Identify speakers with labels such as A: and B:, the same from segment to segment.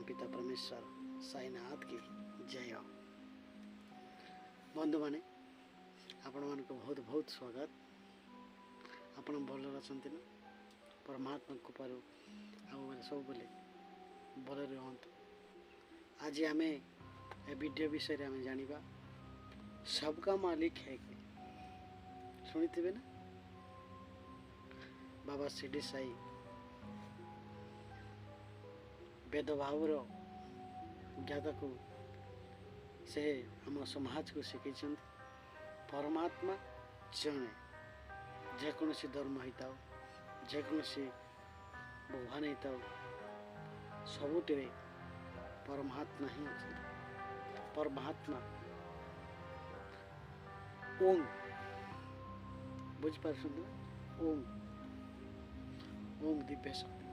A: परमपिता परमेश्वर साईनाथ की जय हो। बंधु माने आपण मान बहुत बहुत स्वागत। आपण भल अछंती ना? परमात्मा कृपार सब बोले भल रुहतु। आज आम वीडियो विषय आम जाना सबका मालिक है कि शुणी ना बाबा शिरडी साई भेदभाव ज्ञात को से आम समाज को शिखी परमात्मा जड़े जेकोसी धर्म होता जेकोसी भगवान होता सबुटे परमात्मा ही अच्छे। परमात्मा ओम बुझीपार ओम ओम दिव्य शक्ति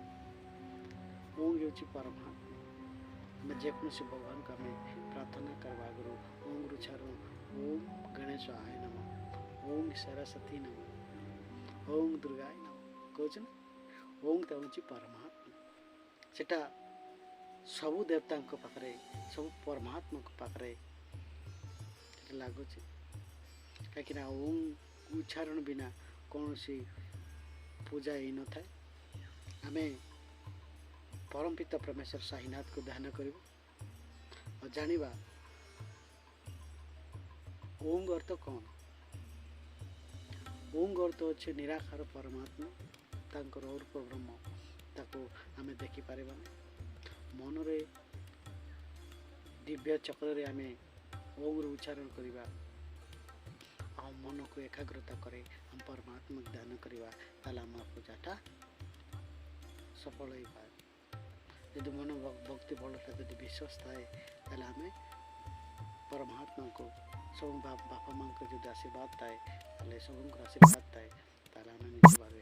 A: ओम हूँ परमात्मा। मैं जेकोसी भगवान को आम प्रार्थना करवा आगु ओम रु छाड़ू ओम गणेश आय नम ओम सरस्वती नम ओम दुर्गाय नम कहूँ ओम तो हूँ परमात्मा। सेटा सबु देवता पाखे सब परमात्मा पाखे लगुच कहीं ओम उच्चारण बिना कौन सी पूजा ही न था। आम परमपिता परमेश्वर साईनाथ को ध्यान करूँ और जानिबा ओम अर्थ कौन। ओम अर्थ अच्छे निराकार परमात्मा तांकर रूप ब्रह्म ताको आम देखिपर मन रे दिव्य चक्र रे आम ओम उच्चारण करवा मन को एकाग्रता करे हम परमात्मा ध्यान करवा आम पूजाटा सफल हो पाए। यदि मन भक्ति बल यदि विश्वास थाए आम परमात्मा को सब बापा माँ को जो आशीर्वाद थाए सब आशीर्वाद थाए आम निज भाव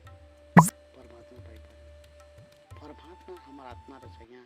A: परमात्मा पाई। परमात्मा हमार आत्मार आज्ञा